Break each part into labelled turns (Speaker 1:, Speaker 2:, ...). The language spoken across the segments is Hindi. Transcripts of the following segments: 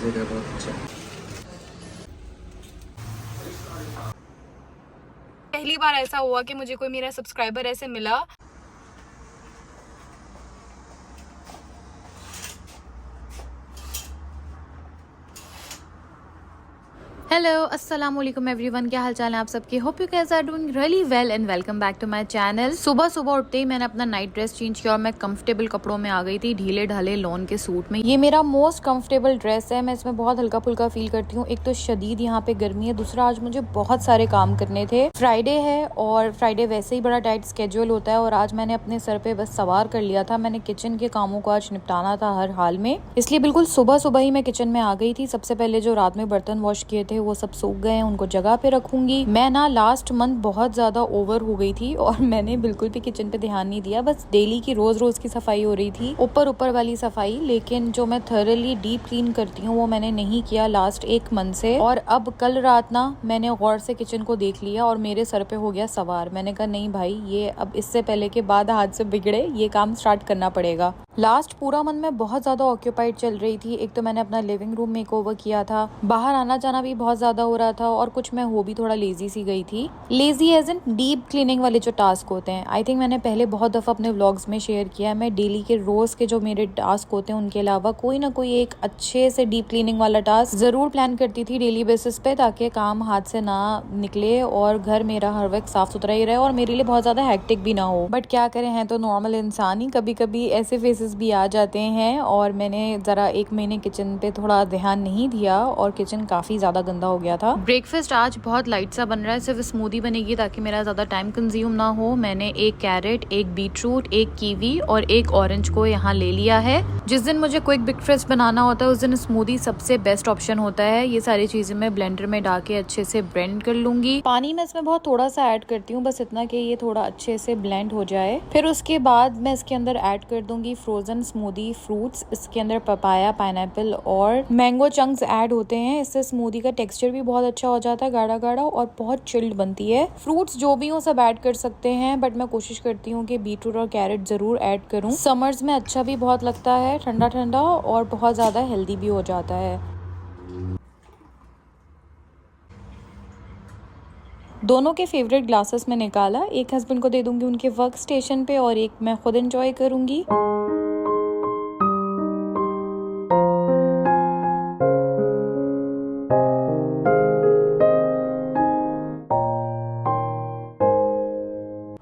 Speaker 1: म्यूजिक है बहुत अच्छा।
Speaker 2: पहली बार ऐसा हुआ कि मुझे कोई मेरा सब्सक्राइबर ऐसे मिला। हेलो अस्सलाम वालेकुम एवरीवन, क्या हाल चाल है आप सबके। Hope you guys are doing really well and welcome back to my channel. सुबह सुबह उठते ही मैंने अपना नाइट ड्रेस चेंज किया और मैं कंफर्टेबल कपड़ों में आ गई थी, ढीले ढाले लॉन के सूट में। ये मेरा मोस्ट कंफर्टेबल ड्रेस है, मैं इसमें बहुत हल्का फुल्का फील करती हूँ। एक तो शदीद यहाँ पे गर्मी है, दूसरा आज मुझे बहुत सारे काम करने थे। फ्राइडे है और फ्राइडे वैसे ही बड़ा टाइट स्केड्यूल होता है और आज मैंने अपने सर पे बस सवार कर लिया था। मैंने किचन के कामों को आज निपटाना था हर हाल में, इसलिए बिल्कुल सुबह सुबह ही मैं किचन में आ गई थी। सबसे पहले जो रात में बर्तन वॉश किए थे वो सब सूख गए, उनको जगह पे रखूंगी। मैं ना लास्ट मंथ बहुत ज्यादा ओवर हो गई थी और मैंने बिल्कुल भी किचन पे ध्यान नहीं दिया। बस डेली की रोज रोज की सफाई हो रही थी, ऊपर वाली सफाई, लेकिन जो मैं थॉरली डीप क्लीन करती हूँ वो मैंने नहीं किया लास्ट एक मंथ से। और अब कल रात ना मैंने गौर से किचन को देख लिया और मेरे सर पे हो गया सवार। मैंने कहा नहीं भाई, ये अब इससे पहले के बाद हाथ से बिगड़े, ये काम स्टार्ट करना पड़ेगा। लास्ट पूरा मंथ में बहुत ज्यादा ऑक्यूपाइड चल रही थी। एक तो मैंने अपना लिविंग रूम मेकओवर किया था, बाहर आना जाना भी बहुत ज्यादा हो रहा था और कुछ मैं हो भी थोड़ा लेजी सी गई थी। Lazy as in deep cleaning वाले जो टास्क होते हैं, आई थिंक मैंने पहले बहुत दफा अपने व्लॉग्स में शेयर किया है। मैं डेली के रोज के जो मेरे टास्क होते हैं उनके अलावा कोई ना कोई एक अच्छे से डीप क्लीनिंग वाला टास्क जरूर प्लान करती थी डेली बेसिस पे, ताकि काम हाथ से ना निकले और घर मेरा हर वक्त साफ सुथरा ही रहे और मेरे लिए बहुत ज्यादा हेक्टिक भी ना हो। बट क्या करें, हैं तो नॉर्मल इंसान ही, कभी कभी ऐसे फेसेस भी आ जाते हैं और मैंने जरा एक महीने किचन पे थोड़ा ध्यान नहीं दिया और किचन काफी ज्यादा गंदा हो गया था। ब्रेकफास्ट आज बहुत लाइट सा बन रहा है, सिर्फ स्मूदी बनेगी ताकि मेरा ज्यादा टाइम कंज्यूम ना हो। मैंने एक कैरेट, एक बीटरूट, एक कीवी और एक ऑरेंज को यहाँ ले लिया है। जिस दिन मुझे क्विक ब्रेकफास्ट बनाना होता है उस दिन स्मूदी सबसे बेस्ट ऑप्शन होता है। ये सारी चीजें मैं ब्लेंडर में डाल के अच्छे से ब्लेंड कर लूंगी। पानी में इसमें बहुत थोड़ा सा ऐड करती हूँ, बस इतना कि ये थोड़ा अच्छे से ब्लेंड हो जाए। फिर उसके बाद मैं इसके अंदर ऐड कर दूंगी फ्रोजन स्मूदी फ्रूट्स। इसके अंदर पपाया, पाइनएप्पल और मैंगो चंक्स ऐड होते हैं। इससे स्मूदी का टेक्सचर भी बहुत अच्छा हो जाता है, गाढ़ा गाढ़ा, और बहुत चिल्ड बनती है। फ्रूट्स जो भी हो सब ऐड कर सकते हैं, बट मैं कोशिश करती हूँ कि बीटरूट और कैरेट जरूर ऐड करूँ। समर्स में अच्छा भी बहुत लगता है, ठंडा ठंडा, और बहुत ज्यादा हेल्दी भी हो जाता है। दोनों के फेवरेट ग्लासेस में निकाला, एक हस्बैंड को दे दूंगी उनके वर्क स्टेशन पे और एक मैं खुद एंजॉय करूंगी।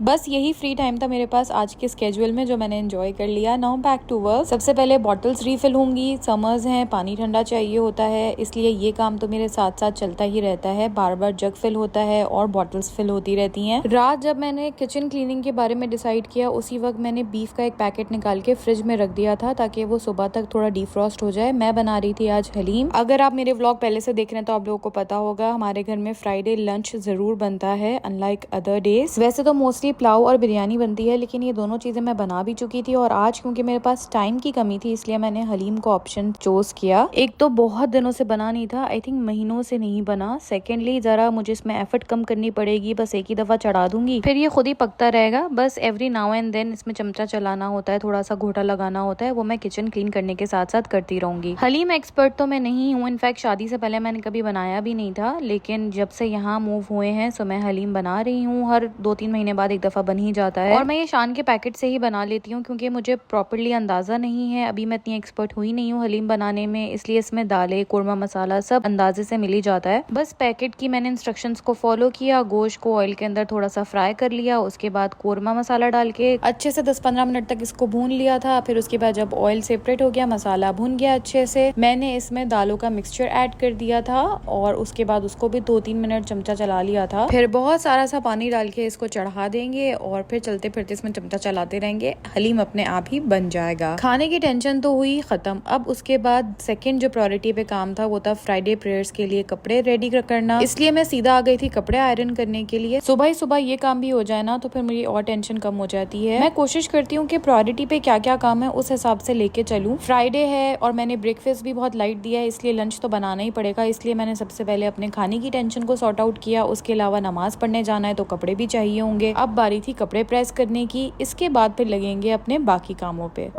Speaker 2: बस यही फ्री टाइम था मेरे पास आज के स्केड्यूल में, जो मैंने एंजॉय कर लिया। Now back to work. सबसे पहले बॉटल्स रीफिल होंगी। समर्स हैं, पानी ठंडा चाहिए होता है, इसलिए ये काम तो मेरे साथ साथ चलता ही रहता है। बार बार जग फिल होता है और बॉटल्स फिल होती रहती हैं। रात जब मैंने किचन क्लीनिंग के बारे में डिसाइड किया, उसी वक्त मैंने बीफ का एक पैकेट निकाल के फ्रिज में रख दिया था ताकि वो सुबह तक थोड़ा डिफ्रॉस्ट हो जाए। मैं बना रही थी आज हलीम। अगर आप मेरे व्लॉग पहले से देख रहे हैं तो आप लोगों को पता होगा हमारे घर में फ्राइडे लंच जरूर बनता है, अनलाइक अदर डेज। वैसे तो मोस्टली पुलाव और बिरयानी बनती है, लेकिन ये दोनों चीजें मैं बना भी चुकी थी और आज क्योंकि मेरे पास टाइम की कमी थी इसलिए मैंने हलीम को ऑप्शन चूज किया। एक तो बहुत दिनों से बना नहीं था, आई थिंक महीनों से नहीं बना। सेकेंडली जरा मुझे इसमें एफर्ट कम करनी पड़ेगी, बस एक ही दफा चढ़ा दूंगी फिर ये खुद ही पकता रहेगा। बस एवरी नाउ एंड देन इसमें चमचा चलाना होता है, थोड़ा सा घोटा लगाना होता है, वो मैं किचन क्लीन करने के साथ साथ करती रहूंगी। हलीम एक्सपर्ट तो मैं नहीं हूँ, इनफैक्ट शादी से पहले मैंने कभी बनाया भी नहीं था, लेकिन जब से यहाँ मूव हुए हैं सो मैं हलीम बना रही हूँ। हर 2-3 महीने बाद एक दफा बन ही जाता है और मैं ये शान के पैकेट से ही बना लेती हूँ क्योंकि मुझे प्रॉपर्ली अंदाजा नहीं है, अभी मैं इतनी एक्सपर्ट हुई नहीं हूँ हलीम बनाने में, इसलिए इसमें दालें, कोरमा मसाला सब अंदाजे से मिल ही जाता है। बस पैकेट की मैंने इंस्ट्रक्शंस को फॉलो किया, गोश्त को ऑयल के अंदर थोड़ा सा फ्राई कर लिया, उसके बाद कोरमा मसाला डाल के अच्छे से 10-15 मिनट तक इसको भून लिया था। फिर उसके बाद जब ऑयल सेपरेट हो गया, मसाला भून गया अच्छे से, मैंने इसमें दालों का मिक्सचर ऐड कर दिया था और उसके बाद उसको भी 2-3 मिनट चमचा चला लिया था। फिर बहुत सारा सा पानी डाल के इसको चढ़ा देंगे और फिर चलते फिरते इसमें चमचा चलाते रहेंगे, हलीम अपने आप ही बन जाएगा। खाने की टेंशन तो हुई खत्म। अब उसके बाद सेकंड जो प्रायोरिटी पे काम था वो था फ्राइडे प्रेयर्स के लिए कपड़े रेडी करना, इसलिए मैं सीधा आ गई थी कपड़े आयरन करने के लिए। सुबह ही सुबह ये काम भी हो जाए ना तो फिर मेरी और टेंशन कम हो जाती है। मैं कोशिश करती हूँ कि प्रायोरिटी पे क्या क्या काम है उस हिसाब से लेके चलूँ। फ्राइडे है और मैंने ब्रेकफास्ट भी बहुत लाइट दिया है, इसलिए लंच तो बनाना ही पड़ेगा, इसलिए मैंने सबसे पहले अपने खाने की टेंशन को सॉर्ट आउट किया। उसके अलावा नमाज पढ़ने जाना है तो कपड़े भी चाहिए होंगे। अब बारी थी कपड़े प्रेस करने की, इसके बाद फिर लगेंगे अपने बाकी कामों पे।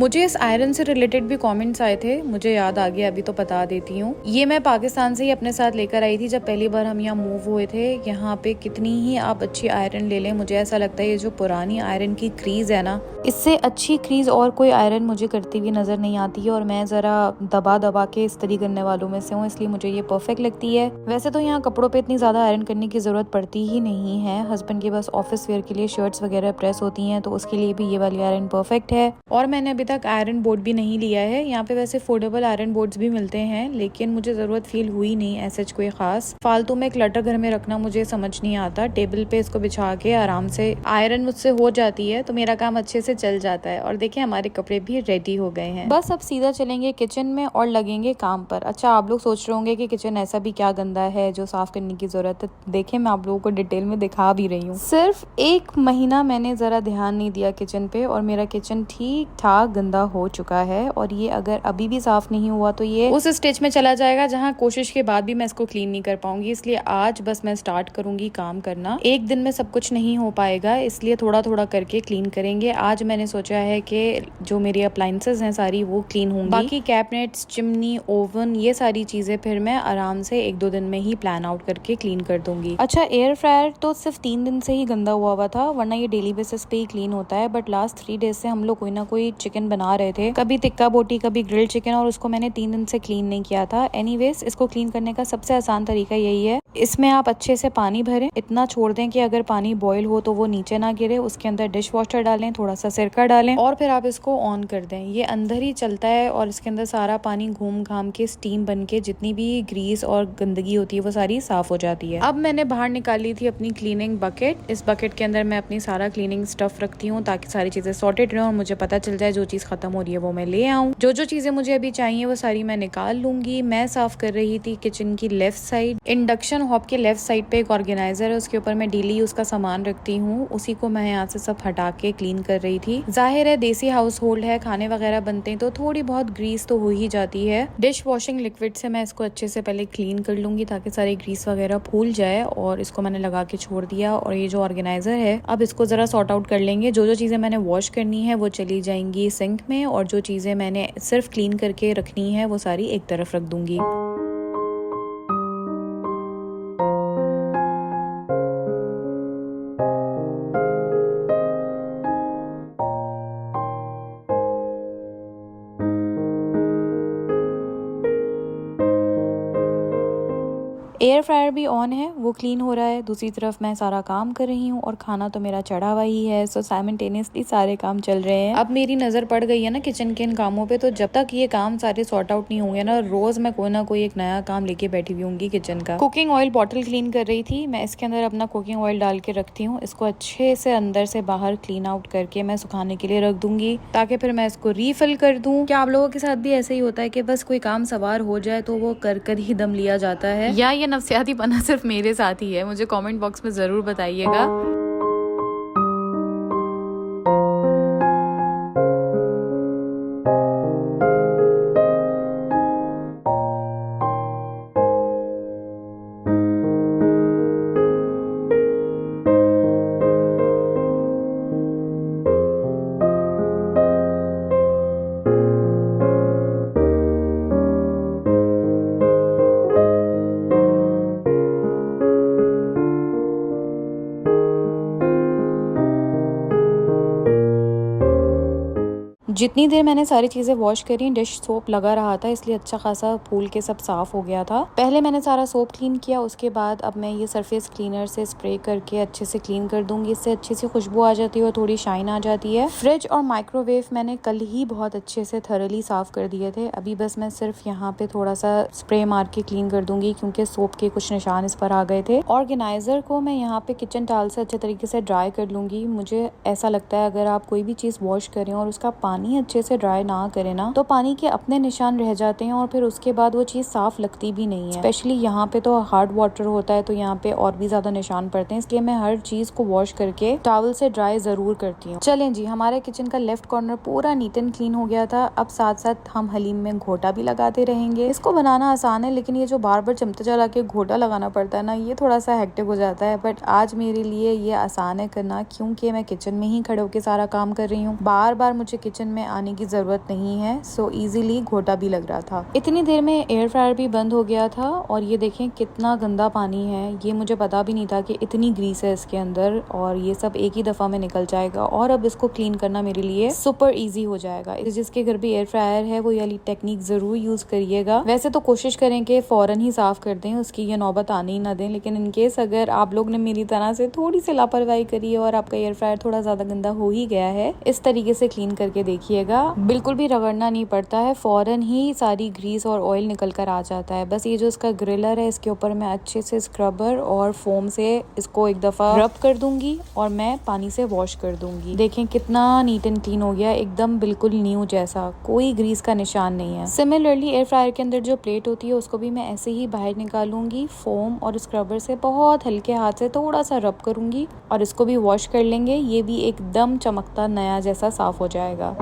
Speaker 2: मुझे इस आयरन से रिलेटेड भी कमेंट्स आए थे, मुझे याद आ गया, अभी तो बता देती हूँ। ये मैं पाकिस्तान से ही अपने साथ लेकर आई थी जब पहली बार हम यहाँ मूव हुए थे। यहाँ पे कितनी ही आप अच्छी आयरन ले लें, मुझे ऐसा लगता है ये जो पुरानी आयरन की क्रीज है ना, इससे अच्छी क्रीज और कोई आयरन मुझे करती हुई नजर नहीं आती है। और मैं जरा दबा दबा के इस्त्री करने वालों में से हूँ, इसलिए मुझे ये परफेक्ट लगती है। वैसे तो यहाँ कपड़ों पे इतनी ज्यादा आयरन करने की जरूरत पड़ती ही नहीं है, हस्बैंड के बस ऑफिस वेयर के लिए शर्ट्स वगैरह प्रेस होती हैं, तो उसके लिए भी ये वाली आयरन परफेक्ट है। और मैंने अभी तक आयरन बोर्ड भी नहीं लिया है। यहाँ पे वैसे फोल्डेबल आयरन बोर्ड्स भी मिलते हैं, लेकिन मुझे जरूरत फील हुई नहीं ऐसे कोई खास। फालतू में क्लटर घर में रखना मुझे समझ नहीं आता। टेबल पे इसको बिछा के आराम से आयरन मुझसे हो जाती है, तो मेरा काम अच्छे से चल जाता है। और देखिए हमारे कपड़े भी रेडी हो गए हैं, बस अब सीधा चलेंगे किचन में और लगेंगे काम पर। अच्छा, आप लोग सोच रहे होंगे कि किचन ऐसा भी क्या गंदा है जो साफ करने की जरूरत है। देखिए मैं आप लोगों को डिटेल में दिखा भी रही हूँ। सिर्फ 1 महीना मैंने जरा ध्यान नहीं दिया किचन पे और मेरा किचन ठीक ठाक गंदा हो चुका है। और ये अगर अभी भी साफ नहीं हुआ तो ये उस स्टेज में चला जाएगा जहाँ कोशिश के बाद भी मैं इसको क्लीन नहीं कर पाऊंगी। इसलिए आज बस मैं स्टार्ट करूंगी काम करना। एक दिन में सब कुछ नहीं हो पाएगा, इसलिए थोड़ा थोड़ा करके क्लीन करेंगे। आज मैंने सोचा है कि जो मेरी अप्लायंसेस हैं सारी वो क्लीन होंगी, बाकी कैबिनेट्स, चिमनी, ओवन, ये सारी चीजें फिर मैं आराम से 1-2 दिन में ही प्लान आउट करके क्लीन कर दूंगी। अच्छा, एयर फ्रायर तो सिर्फ 3 दिन से ही गंदा हुआ था, वरना ये डेली बेसिस पे ही क्लीन होता है। बट लास्ट 3 डेज से हम लोग कोई ना कोई चिकन बना रहे थे, कभी टिक्का बोटी, कभी ग्रिल्ड चिकन, और उसको मैंने 3 दिन से क्लीन नहीं किया था। एनीवेज, इसको क्लीन करने का सबसे आसान तरीका यही है, इसमें आप अच्छे से पानी भरें, इतना छोड़ दें कि अगर पानी बॉईल हो तो वो नीचे ना गिरे, उसके अंदर डिश वॉशर डालें, थोड़ा सा सिरका डालें और फिर आप इसको ऑन कर दें। ये अंदर ही चलता है और इसके अंदर सारा पानी घूम घाम के स्टीम बन के जितनी भी ग्रीस और गंदगी होती है वो सारी साफ हो जाती है। अब मैंने बाहर निकाली थी अपनी क्लीनिंग बकेट। इस बकेट के अंदर मैं अपनी सारा क्लीनिंग स्टफ रखती हूँ ताकि सारी चीजें सॉर्टेड रहें और मुझे पता चल जाए जो चीज खत्म हो रही है वो मैं ले आऊँ। जो जो चीजें मुझे अभी चाहिए वो सारी मैं निकाल लूंगी। मैं साफ कर रही थी किचन की लेफ्ट साइड। इंडक्शन हॉब के लेफ्ट साइड पे एक ऑर्गेनाइजर है, उसके ऊपर मैं डेली यूज का सामान रखती हूँ, उसी को मैं यहाँ से सब हटा के क्लीन कर रही थी। जाहिर है देसी हाउस होल्ड है, खाने वगैरह बनते हैं तो थोड़ी बहुत ग्रीस तो हो ही जाती है। डिश वॉशिंग लिक्विड से मैं इसको अच्छे से पहले क्लीन कर लूंगी ताकि सारी ग्रीस वगैरह फूल जाए, और इसको मैंने लगा के छोड़ दिया। और ये जो ऑर्गेनाइजर है, अब इसको जरा सॉर्ट आउट कर लेंगे। जो जो चीजें मैंने वॉश करनी है वो चली जाएंगी सिंक में, और जो चीजें मैंने सिर्फ क्लीन करके रखनी है वो सारी एक तरफ रख दूंगी। एयर फ्रायर भी ऑन है, वो क्लीन हो रहा है, दूसरी तरफ मैं सारा काम कर रही हूँ और खाना तो मेरा चढ़ा हुआ ही है। सो साइमल्टेनियसली सारे काम चल रहे हैं। अब मेरी नजर पड़ गई है ना किचन के इन कामों पे, तो जब तक ये काम सारे सॉर्ट आउट नहीं होंगे ना, रोज मैं कोई ना कोई एक नया काम लेके बैठी हुई होंगी किचन का। कुकिंग ऑयल बॉटल क्लीन कर रही थी मैं, इसके अंदर अपना कुकिंग ऑयल डाल के रखती हूँ। इसको अच्छे से अंदर से बाहर क्लीन आउट करके मैं सुखाने के लिए रख दूंगी ताकि फिर मैं इसको रीफिल कर दूं। क्या आप लोगों के साथ भी ऐसे ही होता है कि बस कोई काम सवार हो जाए तो वो कर कर ही दम लिया जाता है, या ये नफसियाती पना सिर्फ मेरे साथ ही है? मुझे कमेंट बॉक्स में जरूर बताइएगा। जितनी देर मैंने सारी चीजें वॉश करी, डिश सोप लगा रहा था इसलिए अच्छा खासा फूल के सब साफ हो गया था। पहले मैंने सारा सोप क्लीन किया, उसके बाद अब मैं ये सरफेस क्लीनर से स्प्रे करके अच्छे से क्लीन कर दूंगी। इससे अच्छी सी खुशबू आ जाती है और थोड़ी शाइन आ जाती है। फ्रिज और माइक्रोवेव मैंने कल ही बहुत अच्छे से थरली साफ कर दिए थे। अभी बस मैं सिर्फ यहाँ पे थोड़ा सा स्प्रे मार के क्लीन कर दूंगी क्योंकि सोप के कुछ निशान इस पर आ गए थे। ऑर्गेनाइजर को मैं यहाँ पे किचन टाल से अच्छे तरीके से ड्राई कर लूंगी। मुझे ऐसा लगता है अगर आप कोई भी चीज वॉश करें और उसका पानी अच्छे से ड्राई ना करें ना, तो पानी के अपने निशान रह जाते हैं और फिर उसके बाद वो चीज साफ लगती भी नहीं है। स्पेशली यहाँ पे तो हार्ड वाटर होता है तो यहाँ पे और भी ज्यादा निशान पड़ते हैं, इसलिए मैं हर चीज को वॉश करके टॉवल से ड्राई जरूर करती हूँ। चलें जी, हमारे किचन का लेफ्ट कॉर्नर पूरा नीट एंड क्लीन हो गया था। अब साथ साथ हम हलीम में घोटा भी लगाते रहेंगे। इसको बनाना आसान है, लेकिन ये जो बार बार चमचा चला के घोटा लगाना पड़ता है ना, ये थोड़ा सा हेक्टिक हो जाता है। बट आज मेरे लिए ये आसान है करना क्योंकि मैं किचन में ही खड़े होकर सारा काम कर रही हूँ। बार बार मुझे किचन में आने की ज़रूरत नहीं है। सो इजीली घोटा भी लग रहा था। इतनी देर में एयर फ्रायर भी बंद हो गया था और ये देखें कितना गंदा पानी है। ये मुझे पता भी नहीं था कि इतनी ग्रीस है इसके अंदर और ये सब एक ही दफ़ा में निकल जाएगा और अब इसको क्लीन करना मेरे लिए सुपर ईजी हो जाएगा। जिसके घर भी एयर फ्रायर है वो ये टेक्निक ज़रूर यूज़ करिएगा। वैसे तो कोशिश करें कि फ़ौरन ही साफ़ कर दें, उसकी ये नौबत आने ही ना दें, लेकिन इनकेस अगर आप लोग ने मेरी तरह से थोड़ी सी लापरवाही करी है और आपका एयर फ्रायर थोड़ा ज़्यादा गंदा हो ही गया है, इस तरीके से क्लीन करके देखिएगा। बिल्कुल भी रगड़ना नहीं पड़ता है, फ़ौरन ही सारी ग्रीस और ऑयल निकल कर आ जाता है। बस ये जो इसका ग्रिलर है इसके ऊपर मैं अच्छे से स्क्रबर और फोम से इसको एक दफ़ा रब कर दूंगी और मैं पानी से वॉश कर दूंगी। देखें कितना नीट एंड क्लीन हो गया, एकदम बिल्कुल न्यू जैसा, कोई ग्रीस का निशान नहीं है। सिमिलरली एयर फ्रायर के अंदर जो प्लेट होती है उसको भी मैं ऐसे ही बाहर निकालूंगी, फोम और स्क्रबर से बहुत हल्के हाथ से थोड़ा सा रब करूंगी और इसको भी वॉश कर लेंगे। ये भी एकदम चमकता नया जैसा साफ हो जाएगा।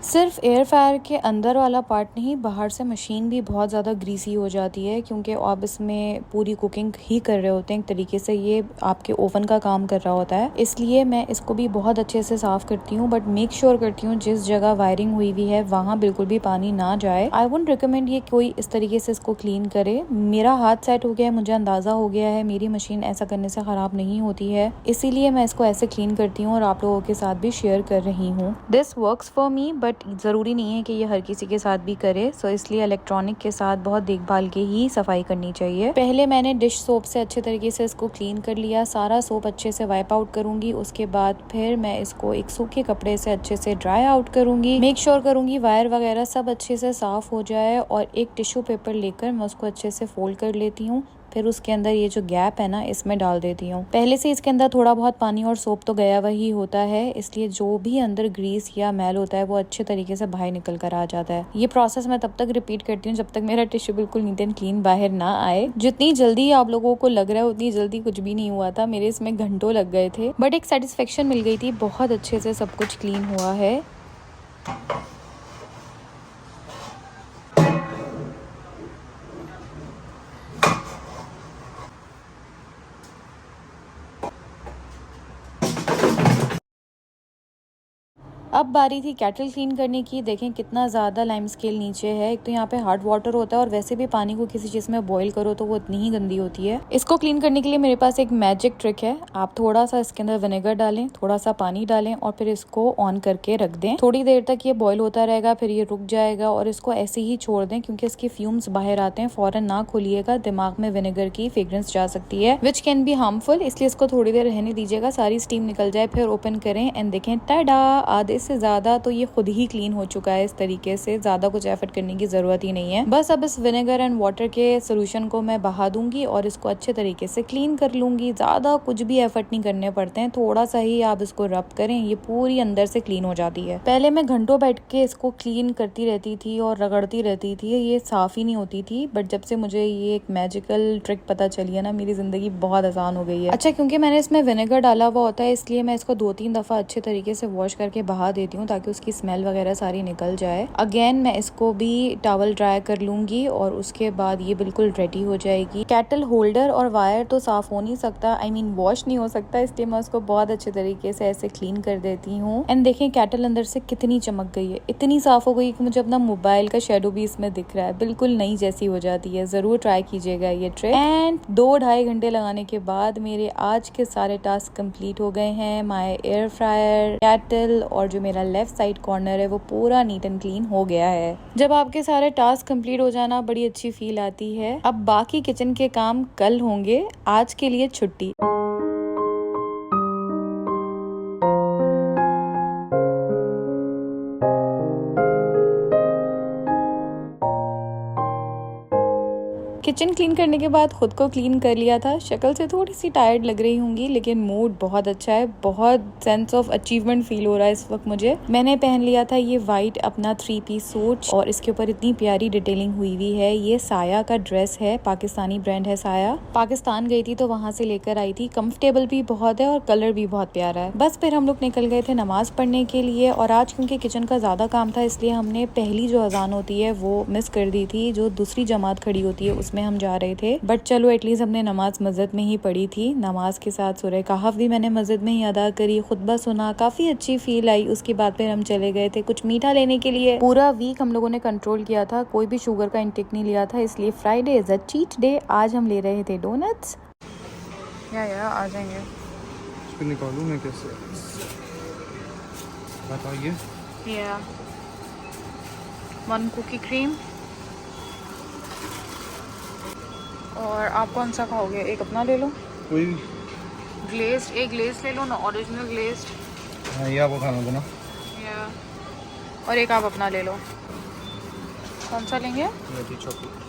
Speaker 2: सिर्फ एयर फ्रायर के अंदर वाला पार्ट नहीं, बाहर से मशीन भी बहुत ज़्यादा ग्रीसी हो जाती है क्योंकि आप इसमें पूरी कुकिंग ही कर रहे होते हैं। एक तरीके से ये आपके ओवन का काम कर रहा होता है, इसलिए मैं इसको भी बहुत अच्छे से साफ़ करती हूँ। बट मेक श्योर करती हूँ जिस जगह वायरिंग हुई हुई है वहाँ बिल्कुल भी पानी ना जाए। आई वुड रिकमेंड ये कोई इस तरीके से इसको क्लीन करे। मेरा हाथ सेट हो गया है, मुझे अंदाज़ा हो गया है मेरी मशीन ऐसा करने से ख़राब नहीं होती है, इसीलिए मैं इसको ऐसे क्लीन करती हूँ और आप लोगों के साथ भी शेयर कर रही हूँ। This works for me, but ज़रूरी नहीं है कि ये हर किसी के साथ भी करे। सो इसलिए इलेक्ट्रॉनिक के साथ बहुत देखभाल के ही सफाई करनी चाहिए। पहले मैंने डिश सोप से अच्छे तरीके से इसको क्लीन कर लिया, सारा सोप अच्छे से वाइप आउट करूंगी। उसके बाद फिर मैं इसको एक सूखे कपड़े से अच्छे से ड्राई आउट करूंगी। मेक श्योर करूंगी वायर वगैरह सब अच्छे से साफ हो जाए और एक टिश्यू पेपर लेकर मैं उसको अच्छे से फोल्ड कर लेती हूँ। फिर उसके अंदर ये जो गैप है ना इसमें डाल देती हूँ। पहले से इसके अंदर थोड़ा बहुत पानी और सोप तो गया वही होता है, इसलिए जो भी अंदर ग्रीस या मैल होता है वो अच्छे तरीके से बाहर निकल कर आ जाता है। ये प्रोसेस मैं तब तक रिपीट करती हूँ जब तक मेरा टिश्यू बिल्कुल नीट एंड क्लीन बाहर ना आए। जितनी जल्दी आप लोगों को लग रहा है उतनी जल्दी कुछ भी नहीं हुआ था, मेरे इसमें घंटों लग गए थे, बट एक सेटिस्फेक्शन मिल गई थी, बहुत अच्छे से सब कुछ क्लीन हुआ है। अब बारी थी केटल क्लीन करने की। देखें कितना ज़्यादा लाइम स्केल नीचे है। एक तो यहाँ पे हार्ड वाटर होता है और वैसे भी पानी को किसी चीज़ में बॉईल करो तो वो इतनी ही गंदी होती है। इसको क्लीन करने के लिए मेरे पास एक मैजिक ट्रिक है। आप थोड़ा सा इसके अंदर विनेगर डालें, थोड़ा सा पानी डालें और फिर इसको ऑन करके रख दें। थोड़ी देर तक ये बॉईल होता रहेगा, फिर ये रुक जाएगा और इसको ऐसे ही छोड़ दें क्योंकि इसके फ्यूम्स बाहर आते हैं। फौरन ना खोलिएगा, दिमाग में विनेगर की फ्रेग्रेंस जा सकती है विच कैन बी हार्मफुल, इसलिए इसको थोड़ी देर रहने दीजिएगा, सारी स्टीम निकल जाए, फिर ओपन करें एंड देखें टाडा, आधे से ज्यादा तो ये खुद ही क्लीन हो चुका है। इस तरीके से ज्यादा कुछ एफर्ट करने की जरूरत ही नहीं है। बस अब इस विनेगर एंड वाटर के सोल्यूशन को मैं बहा दूंगी और इसको अच्छे तरीके से क्लीन कर लूंगी। ज्यादा कुछ भी एफर्ट नहीं करने पड़ते हैं, थोड़ा सा ही आप इसको रब करें, ये पूरी अंदर से क्लीन हो जाती है। पहले मैं घंटों बैठ के इसको क्लीन करती रहती थी और रगड़ती रहती थी, ये साफ ही नहीं होती थी, बट जब से मुझे ये एक मैजिकल ट्रिक पता चली है ना, मेरी जिंदगी बहुत आसान हो गई है। अच्छा, क्योंकि मैंने इसमें विनेगर डाला हुआ होता है इसलिए मैं इसको 2-3 दफा अच्छे तरीके से वॉश करके बहा देती हूँ ताकि उसकी स्मेल वगैरह सारी निकल जाए। अगेन मैं इसको भी टॉवल ड्राई कर लूंगी और उसके बाद ये बिल्कुल रेडी हो जाएगी। केटल होल्डर और वायर तो साफ हो नहीं सकता, आई मीन वॉश नहीं हो सकता, इसलिए मैं उसको बहुत अच्छे तरीके से ऐसे क्लीन कर देती हूँ। एंड देखें केटल अंदर से कितनी चमक गई है, इतनी साफ हो गई कि मुझे अपना मोबाइल का शेडो भी इसमें दिख रहा है, बिल्कुल नई जैसी हो जाती है। जरूर ट्राई कीजिएगा ये ट्रिक। एंड 2-2.5 घंटे लगाने के बाद मेरे आज के सारे टास्क कंप्लीट हो गए हैं। माय एयर फ्रायर, केटल और जो मेरा लेफ्ट साइड कॉर्नर है वो पूरा नीट एंड क्लीन हो गया है। जब आपके सारे टास्क कंप्लीट हो जाना बड़ी अच्छी फील आती है। अब बाकी किचन के काम कल होंगे, आज के लिए छुट्टी। किचन क्लीन करने के बाद खुद को क्लीन कर लिया था। शक्ल से थोड़ी सी टायर्ड लग रही होंगी, लेकिन मूड बहुत अच्छा है। बहुत सेंस ऑफ अचीवमेंट फील हो रहा है इस वक्त मुझे। मैंने पहन लिया था ये वाइट अपना 3 पीस सूट और इसके ऊपर इतनी प्यारी डिटेलिंग हुई हुई है। ये साया का ड्रेस है, पाकिस्तानी ब्रांड है साया। पाकिस्तान गई थी तो वहाँ से लेकर आई थी। कंफर्टेबल भी बहुत है और कलर भी बहुत प्यारा है। बस फिर हम लोग निकल गए थे नमाज पढ़ने के लिए। और आज क्योंकि किचन का ज्यादा काम था, इसलिए हमने पहली जो अजान होती है वो मिस कर दी थी। जो दूसरी जमात खड़ी होती है उसमें हम जा रहे थे, बट चलो एटलीस्ट हमने नमाज मस्जिद में ही पढ़ी थी। नमाज के साथ सूरह कहफ भी मैंने मस्जिद में ही अदा करी, खुतबा सुना, काफी अच्छी फील आई। उसके बाद फिर हम चले गए थे कुछ मीठा लेने के लिए। पूरा वीक हम लोगों ने कंट्रोल किया था, कोई भी शुगर का इंटेक नहीं लिया था, इसलिए Friday is a cheat day. आज हम ले रहे थे डोनट्स। या आ जाएंगे।
Speaker 1: इसको निकालूं मैं कैसे, बताइए।
Speaker 2: या 1 कुकी क्रीम। और आप कौन सा खाओगे? एक अपना ले लो,
Speaker 1: कोई
Speaker 2: ग्लेज्ड। एक ग्लेज्ड ले लो ना, ओरिजिनल ग्लेज्ड।
Speaker 1: हाँ, ये आपको खाना था ना।
Speaker 2: या और एक आप अपना ले लो। कौन सा लेंगे?
Speaker 1: Chocolate.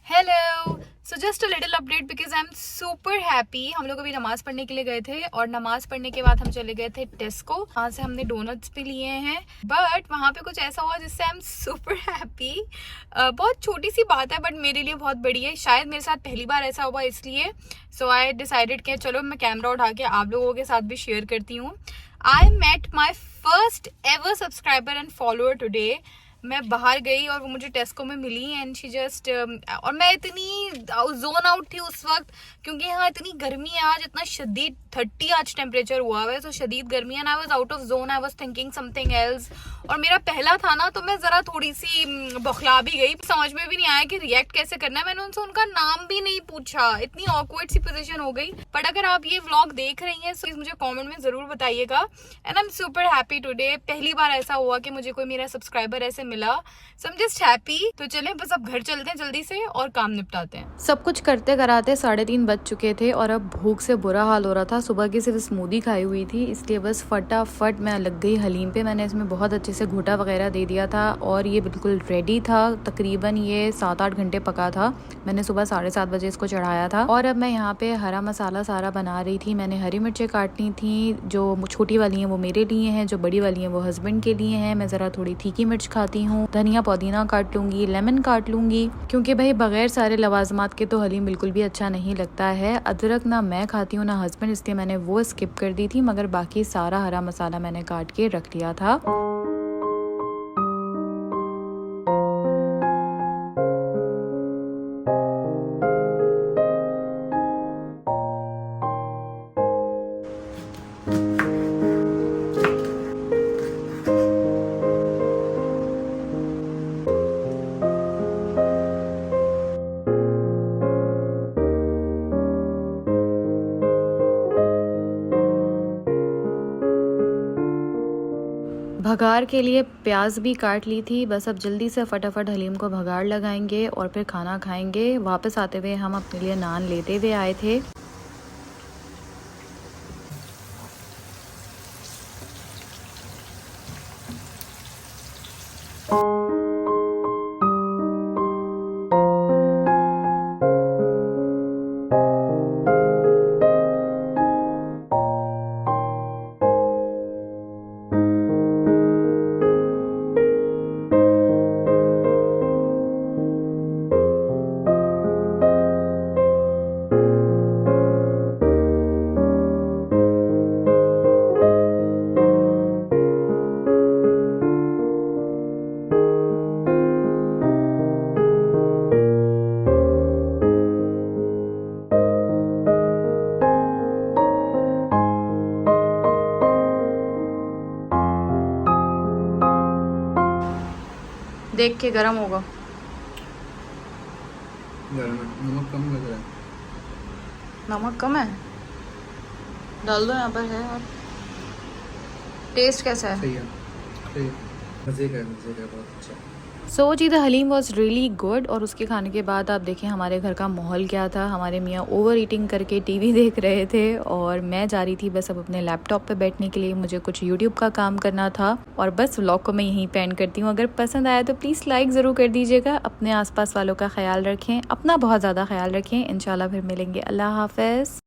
Speaker 2: Hello, so just a little update because I am super happy. हम लोग अभी नमाज पढ़ने के लिए गए थे और नमाज पढ़ने के बाद हम चले गए थे टेस्को। वहाँ से हमने डोनट्स भी लिए हैं, बट वहाँ पे कुछ ऐसा हुआ जिससे आई एम सुपर हैप्पी। बहुत छोटी सी बात है बट मेरे लिए बहुत बड़ी है। शायद मेरे साथ पहली बार ऐसा हुआ, इसलिए सो आई डिसाइडेड कि चलो मैं कैमरा उठा के आप लोगों के साथ भी शेयर करती हूँ। I met my first ever subscriber and follower today. मैं बाहर गई और वो मुझे टेस्को में मिली एंड शी जस्ट और मैं इतनी जोन आउट थी उस वक्त, क्योंकि यहाँ इतनी गर्मी है आज, इतना शदीद 30 आज टेम्परेचर हुआ है, तो शदीद गर्मी है। I was out of zone, I was thinking something else. और मेरा पहला था ना, तो मैं जरा थोड़ी सी बौखला भी गई। समझ में भी नहीं आया कि रिएक्ट कैसे करना है। मैंने उनसे उनका नाम भी नहीं पूछा, इतनी ऑकवर्ड सी पोजीशन हो गई। बट अगर आप ये व्लॉग देख रही हैं तो मुझे कमेंट में जरूर बताइएगा। And I am super happy today. पहली बार ऐसा हुआ कि मुझे कोई मेरा सब्सक्राइबर ऐसे मिला, सो आई एम जस्ट हैप्पी। तो चले बस अब घर चलते हैं जल्दी से और काम निपटाते हैं। सब कुछ करते कराते 3:30 बज चुके थे और अब भूख से बुरा हाल हो रहा था। सुबह की सिर्फ स्मूदी खाई हुई थी, इसलिए बस फटाफट मैं लग गई हलीम पे। मैंने इसमें बहुत अच्छे से घोटा वगैरह दे दिया था और ये बिल्कुल रेडी था। तकरीबन ये 7-8 घंटे पका था। मैंने सुबह 7:30 बजे इसको चढ़ाया था। और अब मैं यहाँ पे हरा मसाला सारा बना रही थी। मैंने हरी मिर्चें काटनी थी, जो छोटी वाली हैं वो मेरे लिए हैं, जो बड़ी वाली हैं वो हस्बैंड के लिए हैं। मैं ज़रा थोड़ी तीखी मिर्च खाती हूँ। धनिया पुदीना काट लूँगी, लेमन काट लूँगी, क्योंकि भाई बगैर सारे लवाजमात के तो हलीम बिल्कुल भी अच्छा नहीं लगता है। अदरक ना मैं खाती हूँ ना हस्बैंड, इसलिए मैंने वो स्किप कर दी थी, मगर बाकी सारा हरा मसाला मैंने काट के रख लिया था। भगार के लिए प्याज भी काट ली थी। बस अब जल्दी से फटाफट हलीम को भगार लगाएंगे और फिर खाना खाएंगे। वापस आते हुए हम अपने लिए नान लेते हुए आए थे। देख के गरम होगा।
Speaker 1: नमक कम लग रहा है।
Speaker 2: नमक कम है, डाल दो, यहाँ पर है। और टेस्ट कैसा है?
Speaker 1: सही है, सही है। मज़े का बहुत अच्छा।
Speaker 2: सो जी the haleem was really good. और उसके खाने के बाद आप देखें हमारे घर का माहौल क्या था। हमारे मियाँ ओवर ईटिंग करके टीवी देख रहे थे और मैं जा रही थी बस अब अपने लैपटॉप पे बैठने के लिए, मुझे कुछ यूट्यूब का काम करना था। और बस व्लॉग को मैं यहीं पे एंड करती हूँ। अगर पसंद आया तो प्लीज़ लाइक ज़रूर कर दीजिएगा। अपने आसपास वालों का ख्याल रखें, अपना बहुत ज़्यादा ख्याल रखें। इंशाल्लाह फिर मिलेंगे। अल्लाह हाफ़िज़।